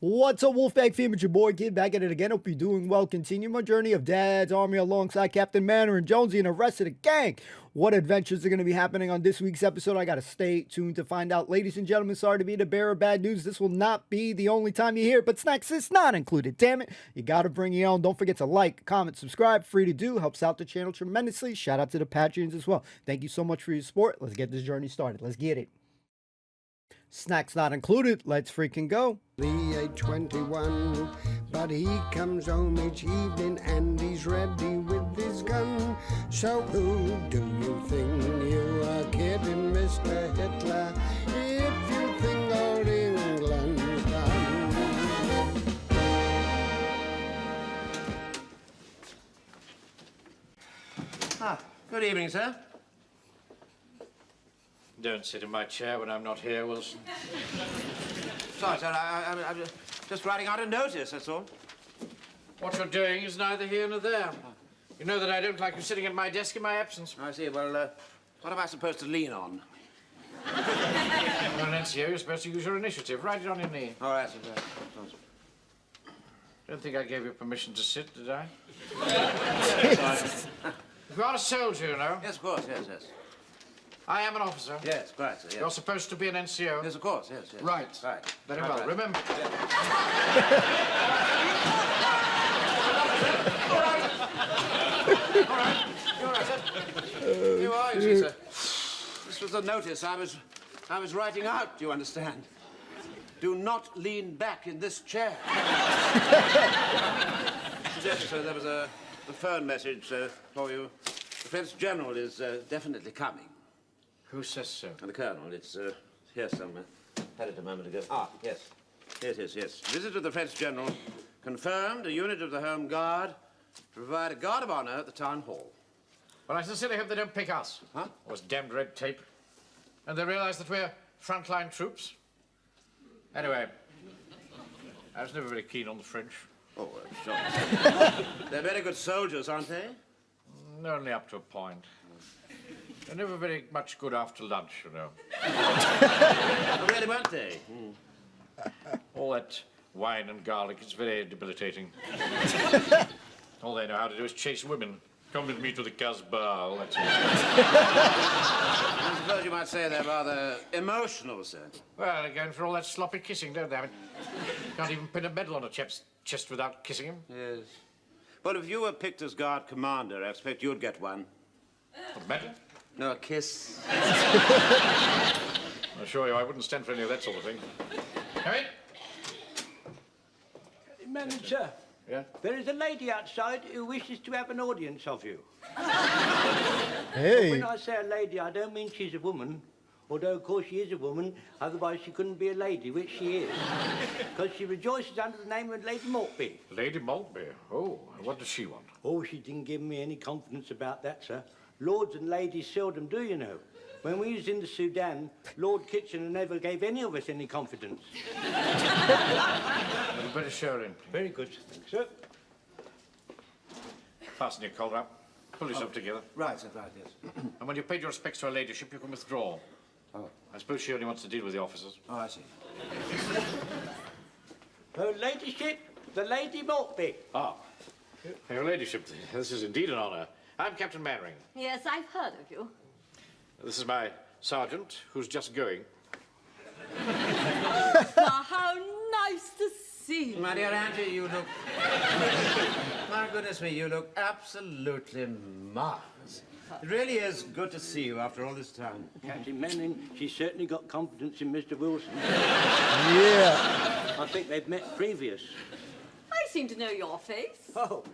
What's up, Wolfpack fam? It's your boy Kid back at it again. Hope you're doing well. Continue my journey of Dad's Army alongside Captain Manor and Jonesy and the rest of the gang. What adventures are going to be happening on this week's episode? I got to stay tuned to find out. Ladies and gentlemen, sorry to be the bearer of bad news. This will not be the only time you hear it, but snacks is not included. Damn it. You got to bring your own. Don't forget to like, comment, subscribe. Free to do. Helps out the channel tremendously. Shout out to the Patreons as well. Thank you so much for your support. Let's get this journey started. Let's get it. Snacks not included. Let's freaking go. The 821, but he comes home each evening and he's ready with his gun. So who do you think you are kidding, Mr. Hitler, if you think old England's done? Good evening, sir. Don't sit in my chair when I'm not here, Wilson. Sorry, sir, I'm just writing out a notice, that's all. What you're doing is neither here nor there. You know that I don't like you sitting at my desk in my absence. I see. Well, what am I supposed to lean on? You're an NCO, you're supposed to use your initiative. Write it on your knee. All right, sir. Don't think I gave you permission to sit, did I? Sorry. You are a soldier, you know. Yes, of course, yes. I am an officer. Yes, quite, sir, yes. You're supposed to be an NCO. Yes, of course, yes. Right. Very well. Right. Remember. All right, sir. You are, you see, sir. This was the notice I was writing out, do you understand? Do not lean back in this chair. Yes, sir, there was a phone message for you. The French General is definitely coming. Who says so? And the Colonel, it's here somewhere. Had it a moment ago. Ah, yes. Yes. Visit of the French General confirmed. A unit of the Home Guard to provide a guard of honor at the town hall. Well, I sincerely hope they don't pick us. Huh? It was damned red tape. And they realize that we're frontline troops. Anyway, I was never very keen on the French. Oh, sure. They're very good soldiers, aren't they? Only up to a point. They're never very much good after lunch, you know. Oh, really, weren't they? All that wine and garlic is very debilitating. All they know how to do is chase women. Come with me to the Casbah, all that sort of stuff. I suppose you might say they're rather emotional, sir. Well, they're going for all that sloppy kissing, don't they? I mean, can't even pin a medal on a chap's chest without kissing him. Yes. Well, if you were picked as guard commander, I expect you'd get one. A medal? No, a kiss. I assure you, I wouldn't stand for any of that sort of thing. Come in. Manager, Yeah? there is a lady outside who wishes to have an audience of you. Hey. When I say a lady, I don't mean she's a woman, although, of course, she is a woman, otherwise she couldn't be a lady, which she is. Because she rejoices under the name of Lady Maltby. Lady Maltby. Oh, and what does she want? Oh, she didn't give me any confidence about that, sir. Lords and ladies seldom do, you know. When we was in the Sudan, Lord Kitchener never gave any of us any confidence. You better show her in. Very good, thanks, sir. Fasten your collar up. Pull yourself together. Right, sir, right, yes. And when you've paid your respects to her ladyship, you can withdraw. Oh. I suppose she only wants to deal with the officers. Oh, I see. Her ladyship, the Lady Maltby. Ah. Your ladyship, this is indeed an honour. I'm Captain Mannering. Yes, I've heard of you. This is my sergeant, who's just going. Ah, how nice to see you. My dear Auntie, you look... My goodness me, you look absolutely marvellous. It really is good to see you after all this time. Captain Manning, she's certainly got confidence in Mr. Wilson. Yeah. I think they've met previous. I seem to know your face. Oh,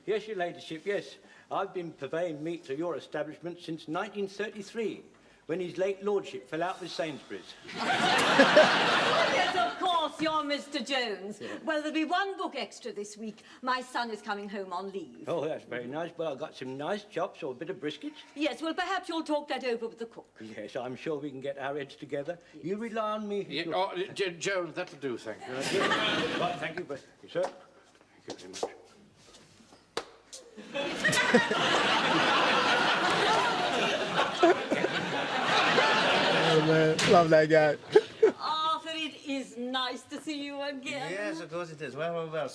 yes, your ladyship, yes. I've been purveying meat to your establishment since 1933, when his late lordship fell out with Sainsbury's. Yes, of course, you're Mr. Jones. Yeah. Well, there'll be one book extra this week. My son is coming home on leave. Oh, that's very nice. Well, I've got some nice chops or a bit of brisket. Yes, well, perhaps you'll talk that over with the cook. Yes, I'm sure we can get our heads together. Yes. You rely on me. Yeah, oh, Jones, that'll do, thank you. Right, thank you, sir. Thank you very much. Oh, man. Love that guy. Arthur, it is nice to see you again. Yes, of course it is. Well.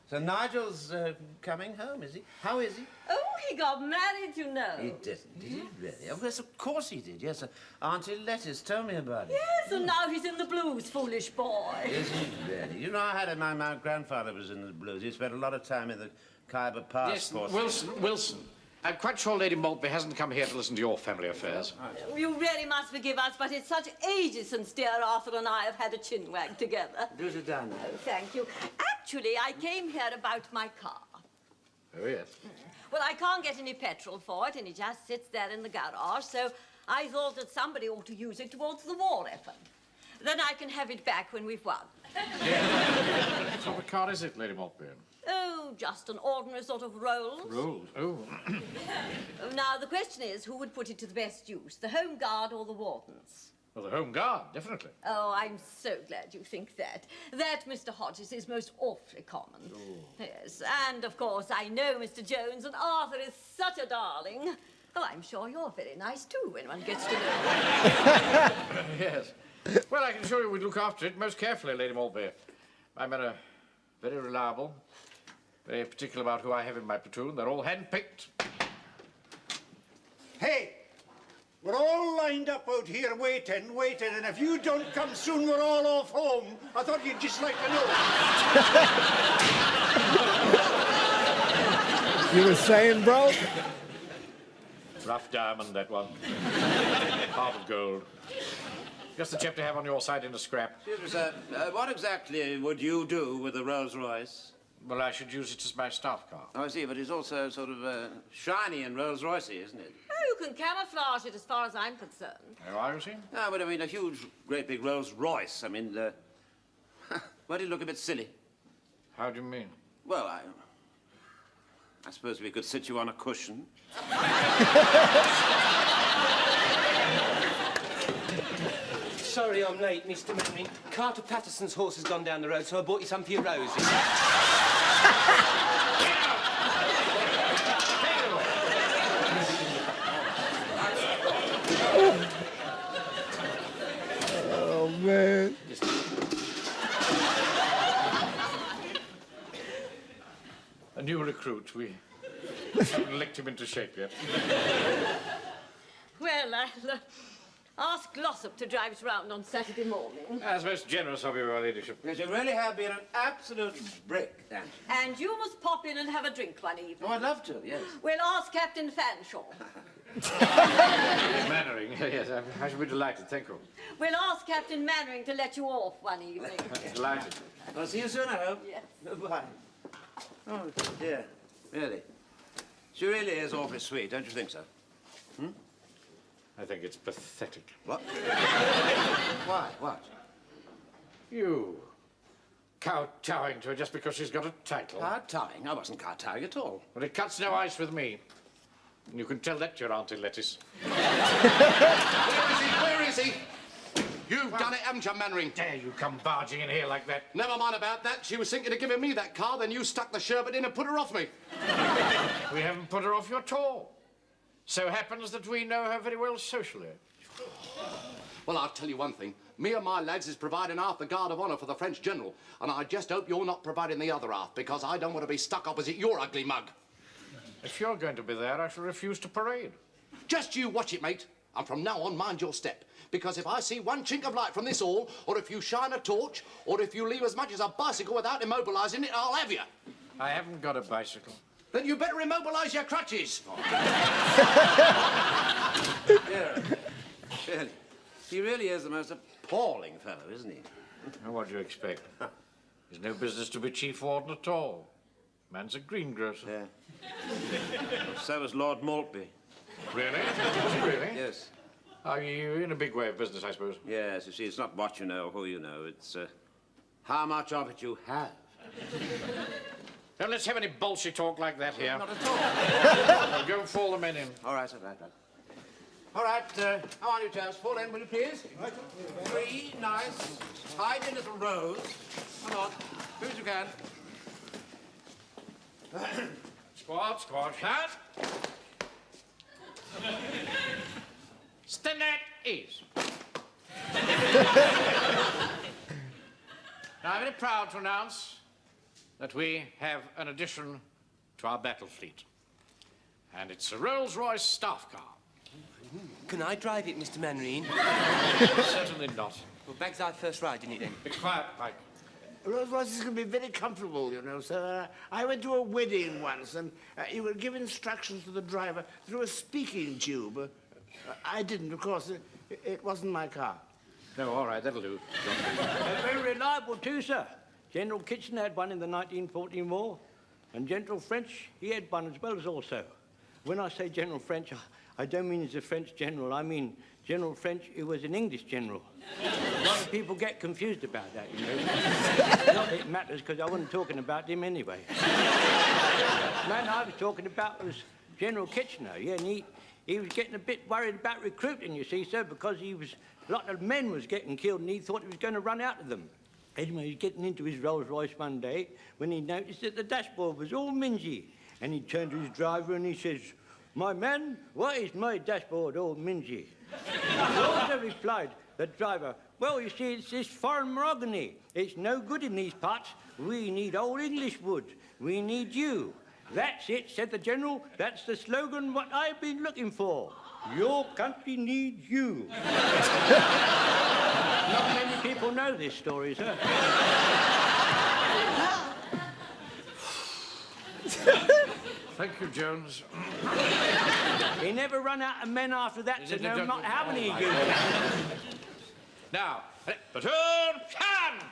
So Nigel's coming home, is he? How is he? Oh, he got married, you know. He didn't, did he really? Oh, yes, of course he did, yes. Auntie Lettice told me about it. Yes, and now he's in the blues, foolish boy. Is he really? You know, I had my grandfather was in the blues. He spent a lot of time in the Khyber Pass. Yes, Wilson. I'm quite sure Lady Maltby hasn't come here to listen to your family affairs. You really must forgive us, but it's such ages since dear Arthur and I have had a chin wag together. Do sit down now. Oh, thank you. Actually, I came here about my car. Oh, yes. Well, I can't get any petrol for it, and it just sits there in the garage, so I thought that somebody ought to use it towards the war effort. Then I can have it back when we've won. What sort of car is it, Lady Maltby? Oh, just an ordinary sort of Rolls. Rolls? Oh. Now, the question is, who would put it to the best use, the Home Guard or the Wardens? Well, the Home Guard, definitely. Oh, I'm so glad you think that. That, Mr. Hodges, is most awfully common. Oh. Yes, and, of course, I know Mr. Jones, and Arthur is such a darling. Oh, I'm sure you're very nice, too, when one gets to know you. Yes. Well, I can assure you we'd look after it most carefully, Lady Maltby. My men are very reliable, very particular about who I have in my platoon. They're all hand-picked. Hey, we're all lined up out here waiting, and if you don't come soon, we're all off home. I thought you'd just like to know. You were saying, bro? Rough diamond, that one. Heart of gold. Just the chap to have on your side in a scrap. Excuse me, sir. What exactly would you do with the Rolls-Royce? Well, I should use it as my staff car. Oh, I see, but it's also sort of shiny and Rolls-Royce-y, isn't it? Oh, you can camouflage it as far as I'm concerned. Oh, are you see? No, but I mean, a huge, great big Rolls-Royce. I mean, why do you look a bit silly? How do you mean? Well, I suppose we could sit you on a cushion. Sorry I'm late, Mr. Manning. Carter Patterson's horse has gone down the road, so I bought you some for your roses. Oh, man. A new recruit. We haven't licked him into shape yet. Well, I'll ask Glossop to drive us round on Saturday morning. That's most generous of you, Your Ladyship. Yes, you really have been an absolute brick, Dan. And you must pop in and have a drink one evening. Oh, I'd love to, yes. We'll ask Captain Fanshawe. Mannering, yes, I should be delighted, thank you. We'll ask Captain Mannering to let you off one evening. Delighted. I'll see you soon, I hope. Yes. Goodbye. Oh, dear. Really? She really is awfully sweet, don't you think so? I think it's pathetic. What? Why? What? You kowtowing to her just because she's got a title. Kowtowing? I wasn't kowtowing at all. Well, it cuts no ice with me. And you can tell that to your Auntie Lettice. Where is he? You've done it, haven't you, Mannering? Dare you come barging in here like that? Never mind about that. She was thinking of giving me that car, then you stuck the sherbet in and put her off me. We haven't put her off you at all. So happens that we know her very well socially. Well, I'll tell you one thing. Me and my lads is providing half the guard of honour for the French general, and I just hope you're not providing the other half, because I don't want to be stuck opposite your ugly mug. If you're going to be there, I shall refuse to parade. Just you watch it, mate. And from now on, mind your step. Because if I see one chink of light from this hall, or if you shine a torch, or if you leave as much as a bicycle without immobilising it, I'll have you. I haven't got a bicycle. Then you better immobilise your crutches. Yeah. Really. He really is the most appalling fellow, isn't he? And what do you expect? He's no business to be chief warden at all. Man's a greengrocer. Yeah. So was Lord Maltby. Really? Really? Yes. Are you in a big way of business, I suppose? Yes, you see, it's not what you know or who you know. It's how much of it you have. Don't let's have any bullshit talk like that here. Not at all. I'll go and fall the men in. All right, all right. All right, how are you, chaps? Fall in, will you please? Right. 3 nice, tidy little rows. Come on, do as you can. Squad, shut. Stand at ease. Now, I'm very proud to announce that we have an addition to our battle fleet. And it's a Rolls-Royce staff car. Can I drive it, Mr. Mannering? Certainly not. Well, bag's our first ride, isn't it, then? Be quiet, Pike. Rolls-Royce is going to be very comfortable, you know, sir. I went to a wedding once, and you would give instructions to the driver through a speaking tube. I didn't, of course. It wasn't my car. No, all right, that'll do. Very reliable too, sir. General Kitchener had one in the 1914 war, and General French, he had one as well as also. When I say General French, I don't mean he's a French general. I mean General French, who was an English general. A lot of people get confused about that, you know. Not that it matters, because I wasn't talking about him anyway. The man I was talking about was General Kitchener, yeah, and he was getting a bit worried about recruiting, you see, sir, because a lot of men was getting killed, and he thought he was going to run out of them. Anyway, he was getting into his Rolls-Royce one day when he noticed that the dashboard was all mingy. And he turned to his driver and he says, "My man, why is my dashboard all mingy?" He also replied, the driver, "Well, you see, it's this foreign mahogany. It's no good in these parts. We need old English wood. We need you." "That's it," said the general. "That's the slogan what I've been looking for. Your country needs you." Not many people know this story, sir. Thank you, Jones. He never run out of men after that, so no matter how many he used. Now, platoon, can!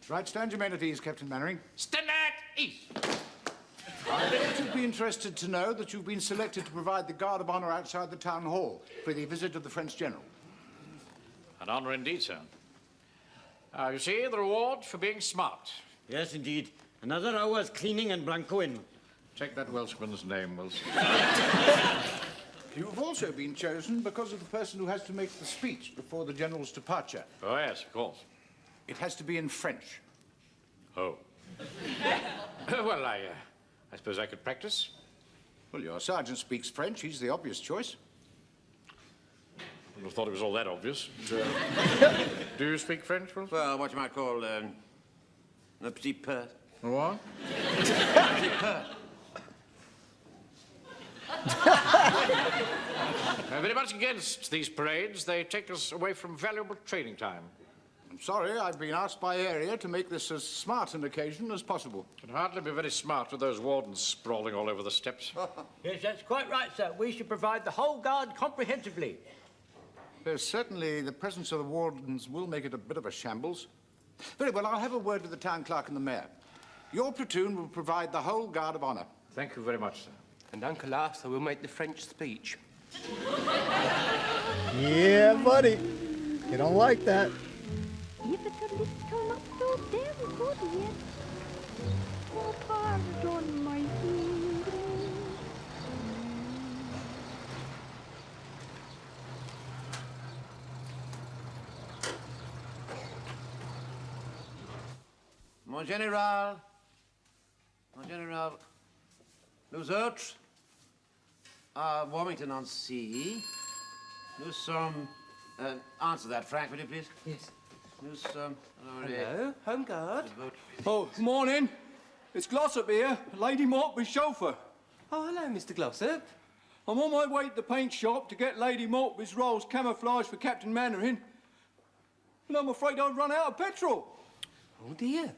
Right, stand your men at ease, Captain Mannering. Stand at ease. I bet you'd be interested to know that you've been selected to provide the guard of honour outside the town hall for the visit of the French general. An honour indeed, sir. You see, the reward for being smart. Yes, indeed. Another hour's cleaning and blancoing. Take that Welshman's name, Wilson. You've also been chosen because of the person who has to make the speech before the general's departure. Oh, yes, of course. It has to be in French. Oh. Well, I suppose I could practice. Well, your sergeant speaks French. He's the obvious choice. I wouldn't have thought it was all that obvious. Do you speak French, Wilson? Well, what you might call, un petit peu. What? I'm very much against these parades. They take us away from valuable training time. I'm sorry, I've been asked by area to make this as smart an occasion as possible. Can hardly be very smart with those wardens sprawling all over the steps. Yes, that's quite right, sir. We should provide the whole guard comprehensively. There's certainly the presence of the wardens will make it a bit of a shambles. Very well, I'll have a word with the town clerk and the mayor. Your platoon will provide the whole guard of honour. Thank you very much, sir. And Uncle Arthur will make the French speech. Yeah, buddy. You don't like that. If it's a little not so very good yet, oh, pardon my English. Mon général. Mon général. Nous autres, à Warmington-on-Sea, nous sommes... answer that, Frank, will you please? Yes. Nous sommes... Hello, Home Guard. Oh, morning. It's Glossop here, Lady Maltby's chauffeur. Oh, hello, Mr. Glossop. I'm on my way to the paint shop to get Lady Maltby's rolls camouflaged for Captain Mannering. And I'm afraid I've run out of petrol. Oh, dear.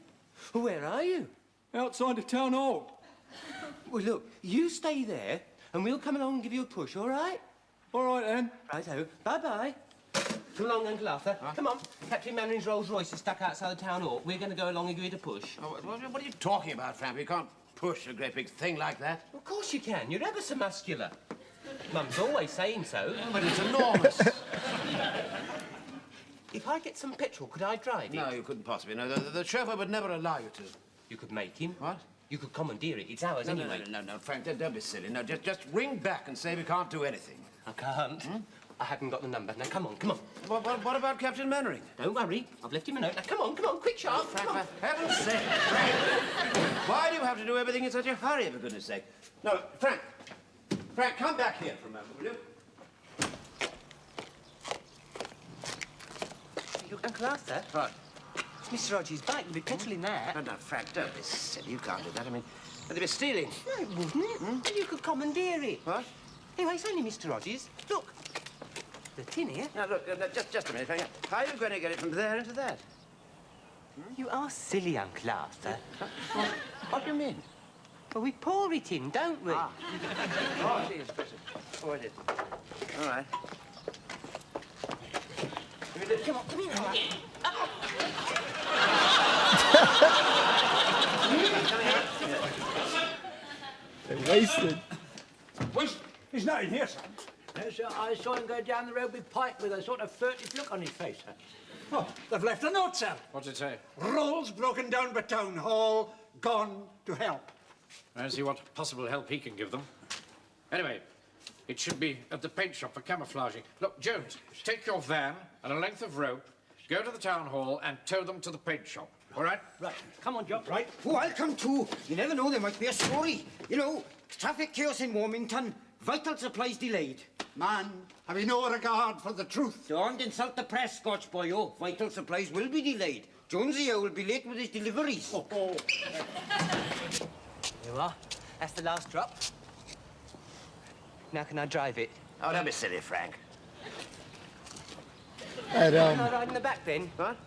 Where are you? Outside the town hall. Well, look, you stay there, and we'll come along and give you a push, all right? All right, then. Righto. Bye-bye. Come along, Uncle Arthur. Huh? Come on. Captain Mannering's Rolls-Royce is stuck outside the town hall. We're going to go along and give it a push. Oh, what are you talking about, Frank? You can't push a great big thing like that. Of course you can. You're ever so muscular. Mum's always saying so. Oh, but it's enormous. If I get some petrol, could I drive it? No, you couldn't possibly. No, the chauffeur would never allow you to. You could make him. What? You could commandeer it. It's ours anyway. No, Frank, don't be silly. No, just ring back and say we can't do anything. I can't. Hmm? I haven't got the number. Now, come on, come on. What about Captain Mannering? Don't worry. I've left him a note. Now, come on, quick, sharp. Frank, for heaven's sake, Frank. Why do you have to do everything in such a hurry, for goodness sake? No, Frank, come back here for a moment, will you? Look, Uncle Arthur. What? It's Mr. Rogers' bike. There'll be petrol in there. No, Frank, don't be silly. You can't do that. I mean, they'd be stealing. No, it wouldn't. Well, you could commandeer it. What? Anyway, it's only Mr. Rogers. Look. The tin here. Now, look, just a minute, Frank. How are you going to get it from there into that? You are silly, Uncle Arthur. What do you mean? Well, we pour it in, don't we? Oh, I see. Oh, it is. All right. Come on, come here. They wasted. He's not in here, son. No, sir, I saw him go down the road with Pike with a sort of furtive look on his face, sir. Oh, they've left a note, sir. What's it say? Rolls broken down by town hall, gone to help. I'll see what possible help he can give them. Anyway, it should be at the paint shop for camouflaging. Look, Jones, take your van and a length of rope, go to the town hall and tow them to the paint shop. All right? Right. Come on, Jock. Right. Oh, I'll come too. You never know, there might be a story. You know, traffic chaos in Warmington, vital supplies delayed. Man, have you no regard for the truth? Don't insult the press, Scotch boyo. Vital supplies will be delayed. Jonesy will be late with his deliveries. Oh. There you are. That's the last drop. Now can I drive it? Oh, don't be silly, Frank. And, Can I ride in the back then? What?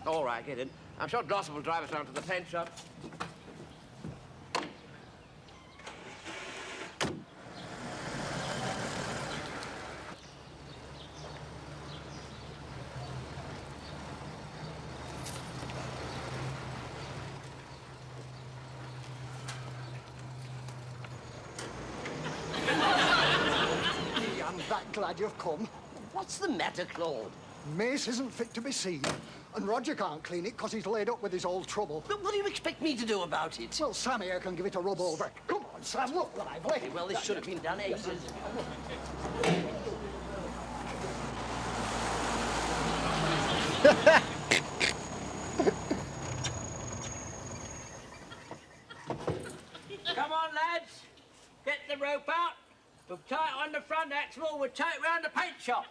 All right, get in. I'm sure Drossel will drive us round to the paint shop. I'm that glad you've come. What's the matter, Claude? Mace isn't fit to be seen, and Roger can't clean it because he's laid up with his old trouble. But what do you expect me to do about it? Well, Sam here can give it a rub over. Come on, Sam, look lively. Well, this should have been done ages. Come on, lads. Get the rope out. We'll tie it on the front axle. We'll tie it round the paint shop.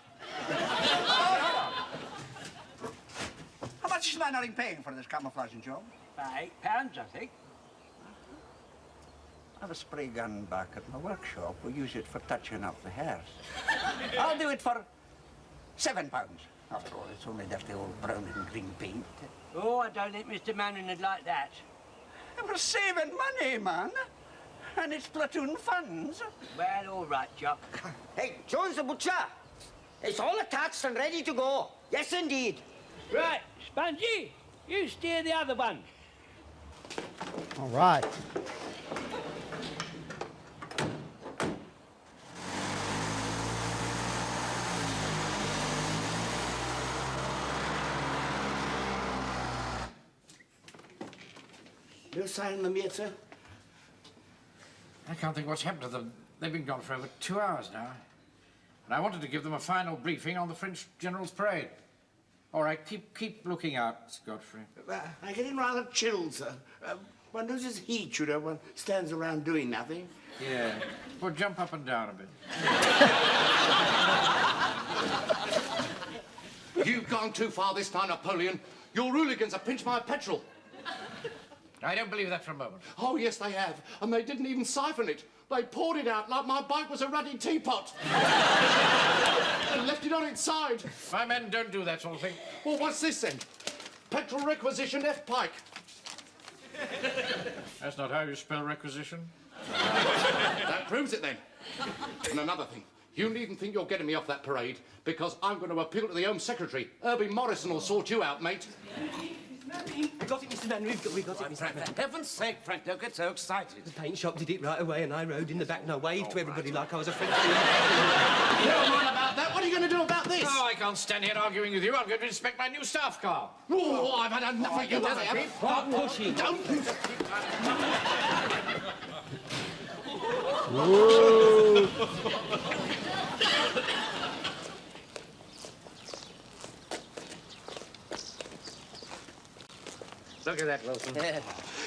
How much is Mannering paying for this camouflaging job? About £8, I think. I have a spray gun back at my workshop. We use it for touching up the hairs. I'll do it for £7. After all, it's only dirty old brown and green paint. Oh, I don't think Mr. Manning would like that. We're saving money, man. And it's platoon funds. Well, all right, Jock. Hey, Jones the butcher. It's all attached and ready to go. Yes, indeed. Right, Spongy, you steer the other one. all right. No sign of them yet, sir? I can't think what's happened to them. They've been gone for over 2 hours now. And I wanted to give them a final briefing on the French General's parade. All right, keep looking out, Godfrey. I get in rather chilled, sir. One loses heat, you know, one stands around doing nothing. Yeah. Well, jump up and down a bit. You've gone too far this time, Napoleon. Your hooligans have pinched my petrol. I don't believe that for a moment. Oh, yes, they have. And they didn't even siphon it. They poured it out like my bike was a ruddy teapot. And left it on its side. My men don't do that sort of thing. Well, what's this then? Petrol requisition F Pike. That's not how you spell requisition. That proves it then. And another thing. You needn't think you're getting me off that parade, because I'm going to appeal to the Home Secretary. Herbie Morrison will sort you out, mate. We got it, Mr. Manning. We got it, Mr. Frank, Manning. for heaven's sake, Frank, don't get so excited. The paint shop did it right away, and I rode in the back and I waved to everybody like I was a French. Never mind about that. What are you going to do about this? Oh, I can't stand here arguing with you. I'm going to inspect my new staff car. Oh, I've had enough of you. Stop pushing. Don't. Whoa. Look at that, Wilson.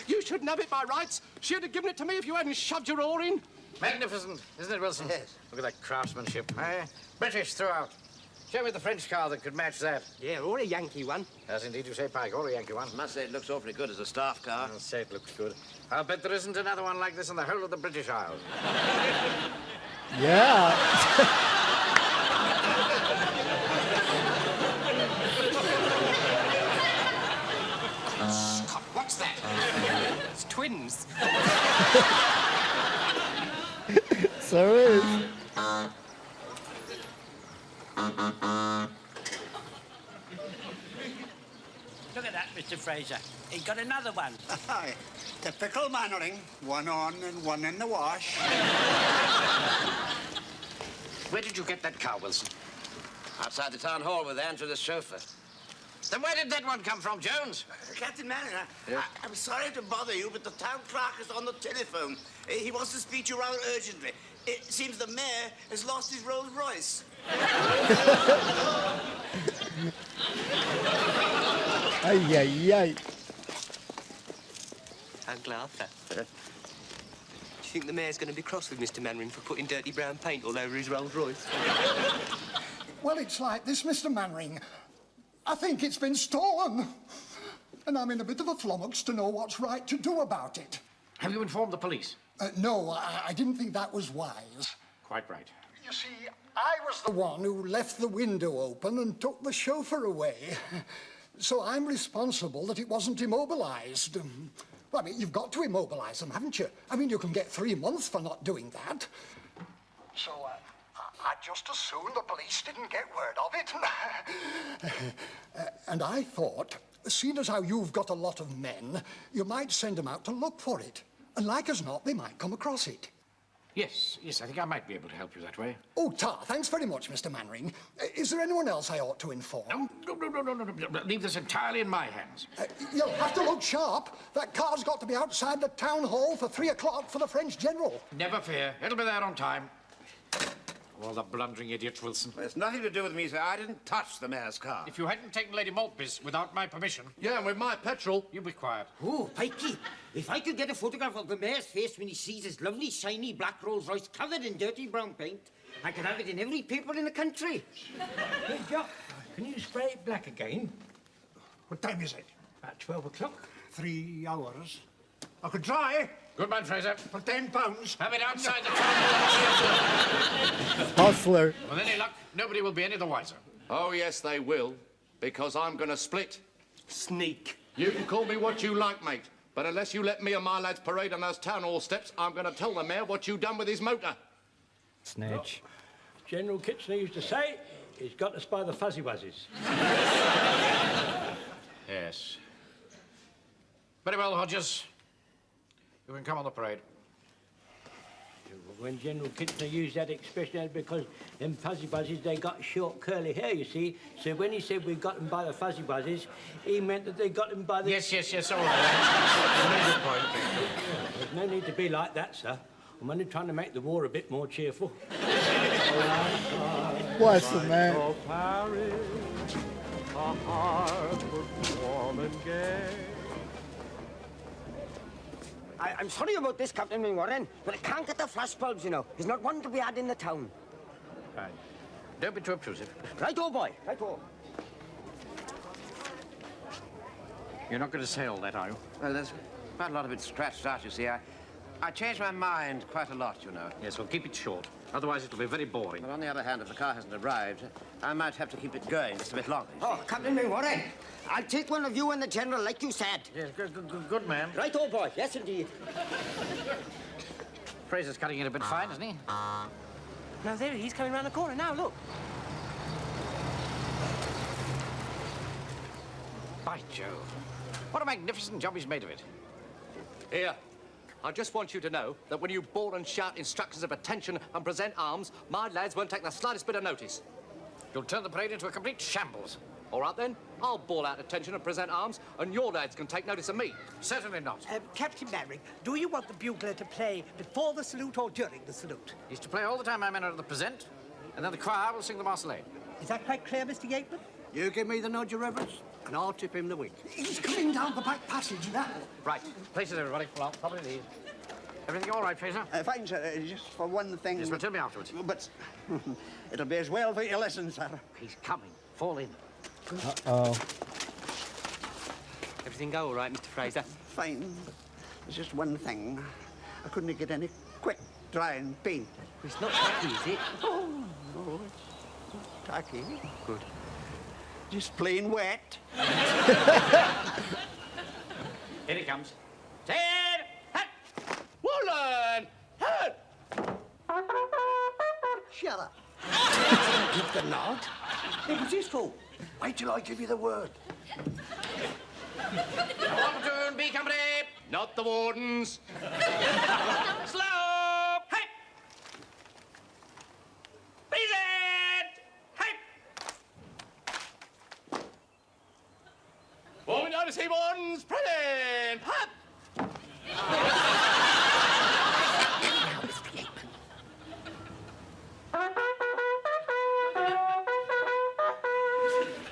You shouldn't have it by rights. She'd have given it to me if you hadn't shoved your oar in. Magnificent, isn't it, Wilson? Yes. Look at that craftsmanship, eh? British throughout. Show me the French car that could match that. Yeah, or a Yankee one. As indeed you say, Pike, or a Yankee one. I must say it looks awfully good as a staff car. I'll say it looks good. I'll bet there isn't another one like this in the whole of the British Isles. Yeah. Scott, what's that? It's twins. So it is. Look at that, Mr. Fraser. He got another one. Aye, typical Mannering. One on and one in the wash. Where did you get that car, Wilson? Outside the town hall with Angela's chauffeur. Then where did that one come from, Jones? Captain Mannering, I'm sorry to bother you, but the town clerk is on the telephone. He wants to speak to you rather urgently. It seems the mayor has lost his Rolls-Royce. Ay, ay, ay. Uncle Arthur. Do you think the mayor's going to be cross with Mr. Mannering for putting dirty brown paint all over his Rolls-Royce? Well, it's like this, Mr. Mannering. I think it's been stolen. And I'm in a bit of a flummox to know what's right to do about it. Have you informed the police? No, I didn't think that was wise. Quite right. You see, I was the one who left the window open and took the chauffeur away. So I'm responsible that it wasn't immobilized. Well, I mean, you've got to immobilize them, haven't you? I mean, you can get 3 months for not doing that. So, I'd just as soon the police didn't get word of it. And I thought, seeing as how you've got a lot of men, you might send them out to look for it. And like as not, they might come across it. Yes, I think I might be able to help you that way. Oh, thanks very much, Mr. Mannering. Is there anyone else I ought to inform? No. Leave this entirely in my hands. You'll have to look sharp. That car's got to be outside the town hall for 3 o'clock for the French general. Never fear. It'll be there on time. All the blundering idiots, Wilson. Well, it's nothing to do with me, sir. I didn't touch the mayor's car. If you hadn't taken Lady Maltby's without my permission... Yeah, and with my petrol... You be quiet. Oh, Pikey, if I could get a photograph of the mayor's face when he sees his lovely, shiny black Rolls-Royce covered in dirty brown paint, I could have it in every paper in the country. Hey, Jock, can you spray it black again? What time is it? About 12 o'clock. 3 hours. I could try. Good man, Fraser. For £10. Have it outside the town. Hustler. With any luck, nobody will be any the wiser. Oh, yes, they will. Because I'm going to split. Sneak. You can call me what you like, mate. But unless you let me and my lads parade on those town hall steps, I'm going to tell the mayor what you've done with his motor. Snitch. General Kitchener used to say, he's got us by the fuzzy wuzzies. Yes. Very well, Hodges. You can come on the parade. When General Kitchener used that expression, that's because them fuzzy buzzies, they got short curly hair, you see. So when he said we got them by the fuzzy buzzies, he meant that they got them by the... Yes, all right. Good point. There's no need to be like that, sir. I'm only trying to make the war a bit more cheerful. Weston, man. Paris, a harbor warm and gay. I'm sorry about this, Captain Warren, but I can't get the flash bulbs, you know. There's not one to be had in the town. Right. Don't be too obtrusive. Right-o, boy, right-o. You're not going to say all that, are you? Well, there's quite a lot of it scratched out, you see. I changed my mind quite a lot, you know. Yes, well, keep it short. Otherwise, it'll be very boring. But on the other hand, if the car hasn't arrived, I might have to keep it going just a bit longer. Oh, Captain Warren, I'll take one of you and the General, like you said. Yes, good man. Right-o, boy. Yes, indeed. Fraser's cutting it a bit fine, isn't he? Now, there he is, coming round the corner. Now, look. By Jove. What a magnificent job he's made of it. Here. I just want you to know that when you bawl and shout instructions of attention and present arms, my lads won't take the slightest bit of notice. You'll turn the parade into a complete shambles. All right, then. I'll bawl out attention and present arms, and your lads can take notice of me. Certainly not. Captain Mannering, do you want the bugler to play before the salute or during the salute? He's to play all the time my men are at the present, and then the choir will sing the Marseillaise. Is that quite clear, Mr. Yateman? You give me the nod, Your Reverence, and I'll tip him the wink. He's coming down the back passage now. Right. Places, everybody. Well, probably these. Everything all right, Fraser? Fine, sir. Just for one thing. Yes, well, tell me afterwards. But it'll be as well for your lesson, sir. He's coming. Fall in. Uh-oh. Everything go all right, Mr. Fraser? Fine. There's just one thing. I couldn't get any quick drying paint. It's not tacky, is it? Oh, no, it's not tacky. Good. Just plain wet. Here he comes. Ted! Hat! Woollen! Hat! Shut up. Give the nod. It was his fault. Wait till I give you the word. Platoon, B company! Not the wardens. Slope! Hey! Present! Hey! Warming down to see wardens. Present! Hop!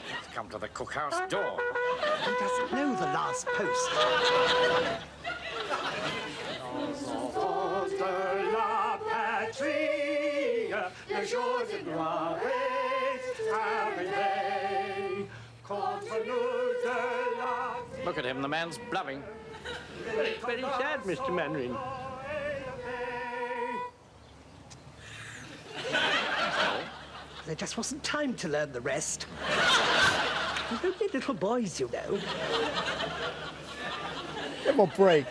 He's come to the cookhouse door. He doesn't know the last post. Look at him, the man's blubbing. It's very sad, Mr. Mainwaring. There just wasn't time to learn the rest. We're only little boys, you know. Give him a break.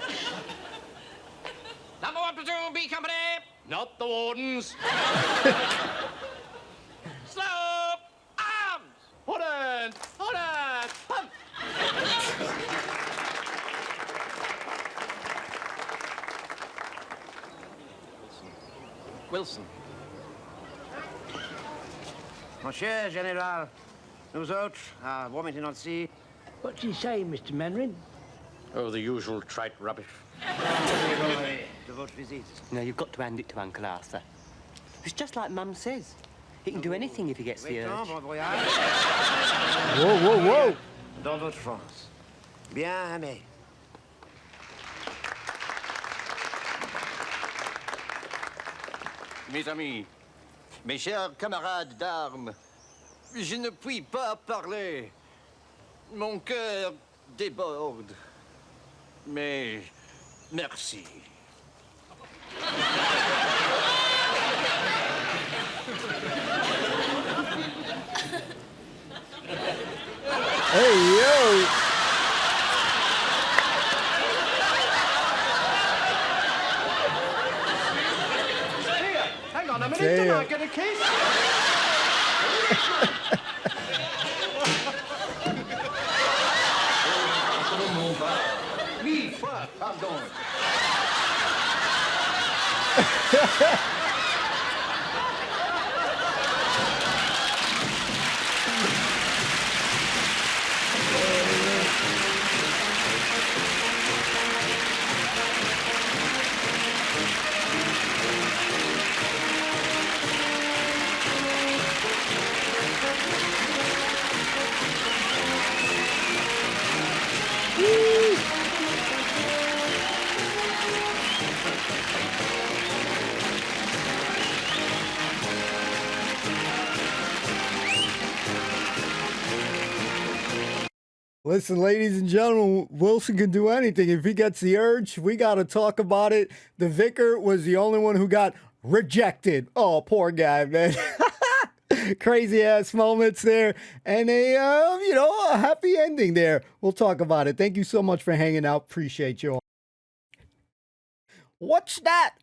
Number 1 platoon, B company! Not the wardens. Slope! Arms! Warden! Warden! Pump! Wilson. Monsieur General, nous autres, à Warmington on Sea. What's he saying, Mr. Mainwaring? Oh, the usual trite rubbish. De votre visite. No, you've got to hand it to Uncle Arthur. It's just like Mum says. He can do anything if he gets the urge. Bon voyage. Whoa, whoa, whoa. Dans votre France. Bien aimé. Mes amis, mes chers camarades d'armes, je ne puis pas parler. Mon cœur déborde. Mais merci. Hey, yo. Hang on a minute, Damn. did I get a kiss? Me first, I'm going. Listen, ladies and gentlemen, Wilson can do anything. If he gets the urge, we got to talk about it. The vicar was the only one who got rejected. Oh, poor guy, man. Crazy ass moments there, and a happy ending there. We'll talk about it. Thank you so much for hanging out. Appreciate you all. What's that?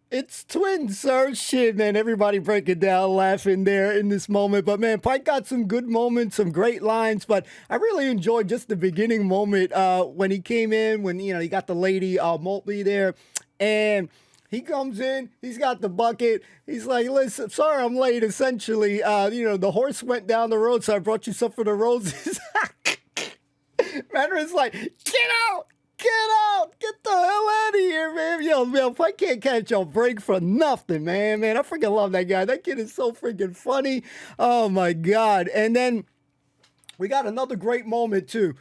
It's twins, sir. Shit, man. Everybody breaking down, laughing there in this moment. But, man, Pike got some good moments, some great lines. But I really enjoyed just the beginning moment when he came in, when, he got the lady, Maltby there. And he comes in, he's got the bucket. He's like, listen, sorry I'm late, essentially. The horse went down the road, so I brought you some for the roses. Mandarin's like, get out! Get out! Get the hell out of here, man! Yo, I can't catch a break for nothing, man. I freaking love that guy. That kid is so freaking funny. Oh, my God. And then we got another great moment, too,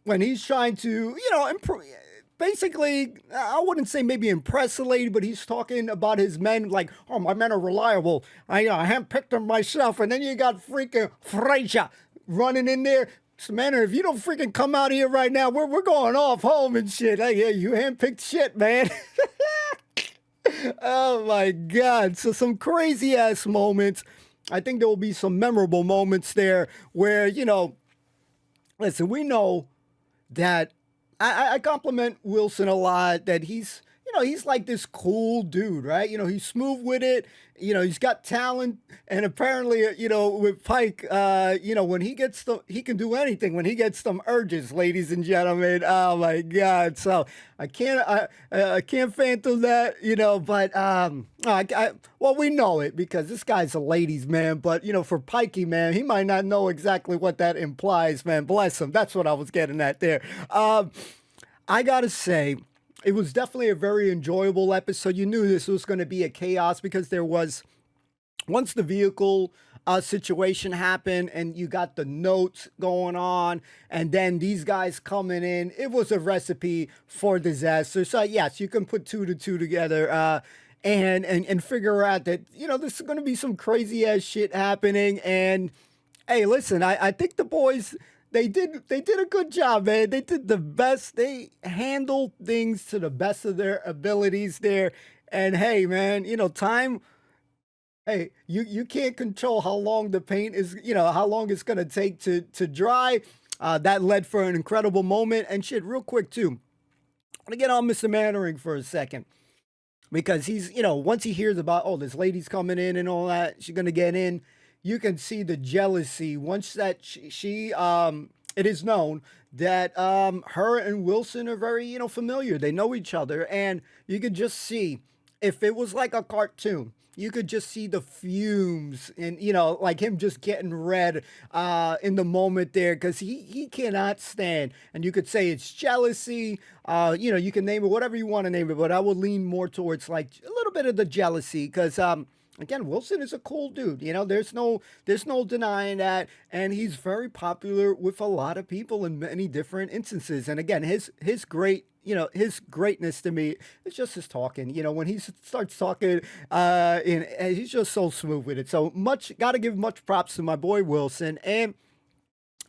when he's trying to, basically, I wouldn't say maybe impress the lady, but he's talking about his men like, oh, my men are reliable. I handpicked them myself. And then you got freaking Frazier running in there. So, man, if you don't freaking come out here right now, we're going off home and shit. Like, yeah, you handpicked shit, man. Oh, my God. So some crazy-ass moments. I think there will be some memorable moments there where, you know, listen, we know that I compliment Wilson a lot, that he's, you know, he's like this cool dude, right? You know, he's smooth with it. You know, he's got talent. And apparently, you know, with Pike, you know, when he can do anything when he gets some urges, ladies and gentlemen. Oh, my God. So I can't phantom that, you know, but, well, we know it because this guy's a ladies' man. But, you know, for Pikey, man, he might not know exactly what that implies, man. Bless him. That's what I was getting at there. I got to say, it was definitely a very enjoyable episode. You knew this was going to be a chaos because there was, once the vehicle situation happened and you got the notes going on and then these guys coming in, it was a recipe for disaster. So yes, you can put 2 to 2 together and figure out that, you know, there's going to be some crazy ass shit happening. And hey, listen, I think the boys, They did a good job, man. They did the best. They handled things to the best of their abilities there. And hey, man, you know, time. Hey, you can't control how long the paint is, you know, how long it's gonna take to dry. That led for an incredible moment. And shit, real quick too. I'm gonna get on Mr. Mannering for a second. Because he's, you know, once he hears about, oh, this lady's coming in and all that, she's gonna get in. You can see the jealousy once that it is known that her and Wilson are very, you know, familiar. They know each other. And you could just see, if it was like a cartoon, you could just see the fumes and, you know, like him just getting red in the moment there because he cannot stand. And you could say it's jealousy. You know, you can name it whatever you want to name it, but I would lean more towards like a little bit of the jealousy because, again, Wilson is a cool dude. You know, there's no denying that. And he's very popular with a lot of people in many different instances. And again, his greatness to me is just his talking. You know, when he starts talking, and he's just so smooth with it. So got to give much props to my boy Wilson. And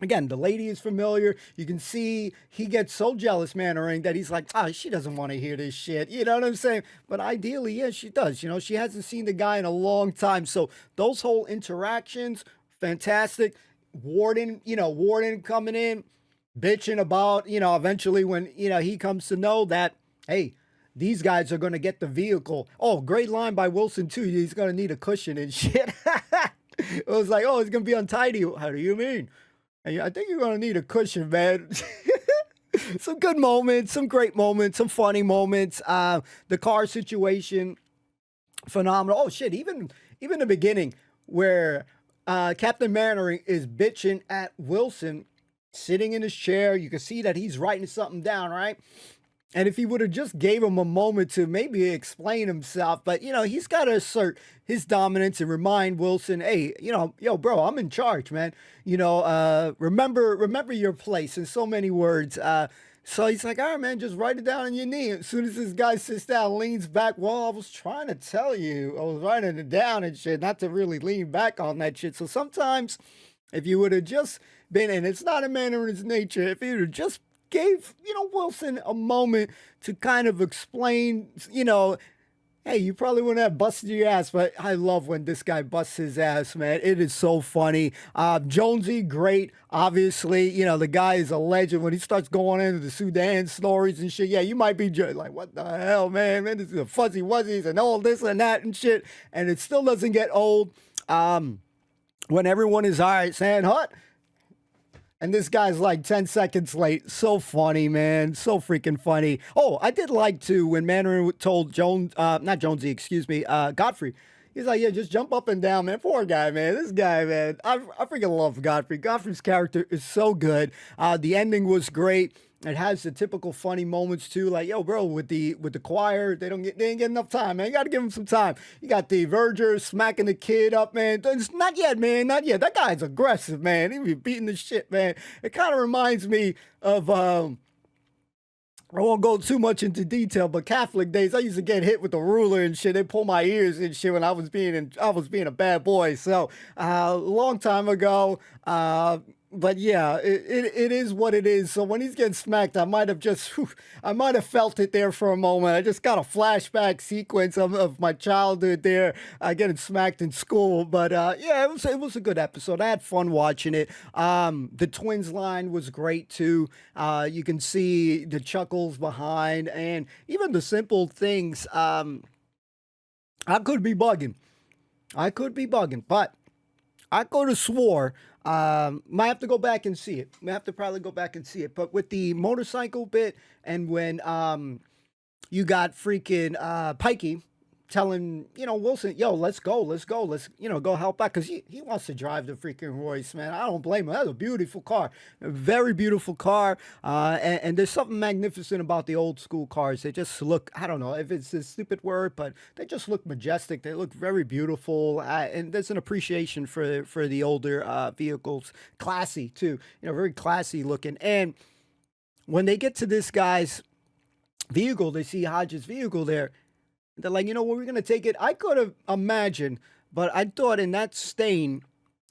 again, the lady is familiar. You can see he gets so jealous, Mannering, that he's like, she doesn't want to hear this shit. You know what I'm saying? But ideally, yes, she does. You know, she hasn't seen the guy in a long time. So those whole interactions, fantastic. Warden coming in, bitching about, you know, eventually when, you know, he comes to know that, hey, these guys are going to get the vehicle. Oh, great line by Wilson, too. He's going to need a cushion and shit. It was like, oh, it's going to be untidy. How do you mean? I think you're going to need a cushion, man. Some good moments, some great moments, some funny moments. The car situation, phenomenal. Oh, shit, even the beginning where Captain Mannering is bitching at Wilson sitting in his chair. You can see that he's writing something down, right? And if he would have just gave him a moment to maybe explain himself, but, you know, he's got to assert his dominance and remind Wilson, hey, you know, yo, bro, I'm in charge, man. You know, remember your place in so many words. So he's like, all right, man, just write it down on your knee. As soon as this guy sits down, leans back, well, I was trying to tell you, I was writing it down and shit, not to really lean back on that shit. So sometimes if you would have just been, and it's not a Mannering's nature, if he would have just gave, you know, Wilson a moment to kind of explain, you know, hey, you probably wouldn't have busted your ass, but I love when this guy busts his ass, man. It is so funny. Jonesy, great. Obviously, you know, the guy is a legend. When he starts going into the Sudan stories and shit, yeah, you might be like, what the hell, man? Man, this is a fuzzy wuzzies and all this and that and shit. And it still doesn't get old. When everyone is all right saying, hut. And this guy's like 10 seconds late. So funny, man. So freaking funny. Oh, I did like to when Mannering told Godfrey. He's like, yeah, just jump up and down, man. Poor guy, man. This guy, man. I freaking love Godfrey. Godfrey's character is so good. The ending was great. It has the typical funny moments too, like, yo, bro, with the choir, they ain't get enough time, man. You gotta give them some time. You got the verger smacking the kid up, man. It's not yet, man, not yet. That guy's aggressive, man. He be beating the shit, man. It kind of reminds me of I won't go too much into detail, but Catholic days, I used to get hit with a ruler and shit. They pull my ears and shit when I was being a bad boy. So, long time ago. But yeah, it is what it is. So when he's getting smacked, I might have felt it there for a moment. I just got a flashback sequence of my childhood there, getting smacked in school. But yeah, it was a good episode. I had fun watching it. The twins line was great too. You can see the chuckles behind, and even the simple things. I could be bugging, but I could have swore. Might have to go back and see it. Might have to probably go back and see it. But with the motorcycle bit, and when you got freaking Pikey telling, Wilson, yo, let's go, go help out, because he wants to drive the freaking Royce, man. I don't blame him. That's a beautiful car, a very beautiful car, and there's something magnificent about the old school cars. They just look, I don't know if it's a stupid word, but they just look majestic. They look very beautiful, and there's an appreciation for the older vehicles. Classy too, very classy looking. And when they get to this guy's vehicle, they see Hodges' vehicle there. They're like, what, we're going to take it. I could have imagined, but I thought in that stain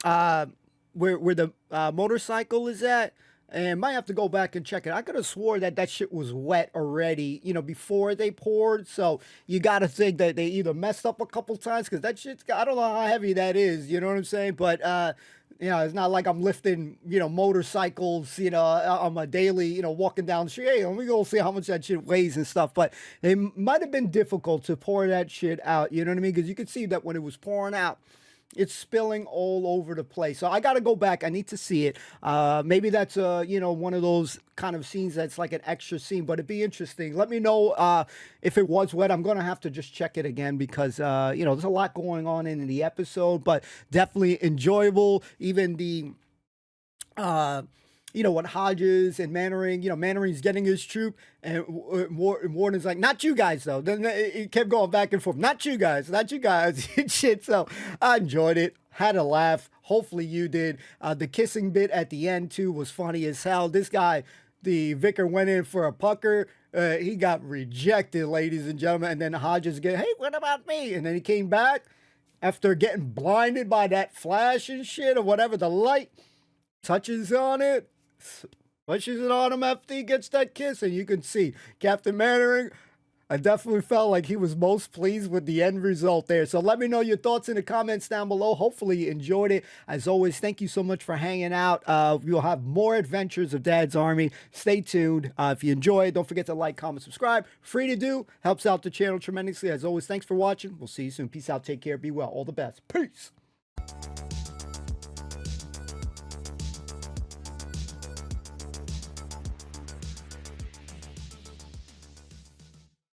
where the motorcycle is at, and might have to go back and check it. I could have swore that shit was wet already, before they poured. So you got to think that they either messed up a couple times, because that shit's, I don't know how heavy that is, you know what I'm saying? But, it's not like I'm lifting, motorcycles, on my daily, walking down the street. Hey, let me go see how much that shit weighs and stuff. But it might have been difficult to pour that shit out, you know what I mean? Because you could see that when it was pouring out, it's spilling all over the place. So I got to go back. I need to see it. Maybe that's, one of those kind of scenes that's like an extra scene, but it'd be interesting. Let me know if it was wet. I'm going to have to just check it again because, there's a lot going on in the episode, but definitely enjoyable. Even the... what Hodges and Mannering, Mannering's getting his troop, and Warden's like, not you guys, though. Then it kept going back and forth. Not you guys, and shit. So I enjoyed it. Had a laugh. Hopefully you did. The kissing bit at the end, too, was funny as hell. This guy, the vicar, went in for a pucker. He got rejected, ladies and gentlemen. And then Hodges hey, what about me? And then he came back after getting blinded by that flash and shit or whatever, the light. Touches on it, pushes it on him after he gets that kiss, and you can see Captain Mannering, I definitely felt like he was most pleased with the end result there. So let me know your thoughts in the comments down below. Hopefully you enjoyed it. As always, thank you so much for hanging out. We'll have more adventures of Dad's Army. Stay tuned. If you enjoy it, don't forget to like, comment, subscribe. Free to do. Helps out the channel tremendously. As always, thanks for watching. We'll see you soon. Peace out. Take care. Be well. All the best. Peace.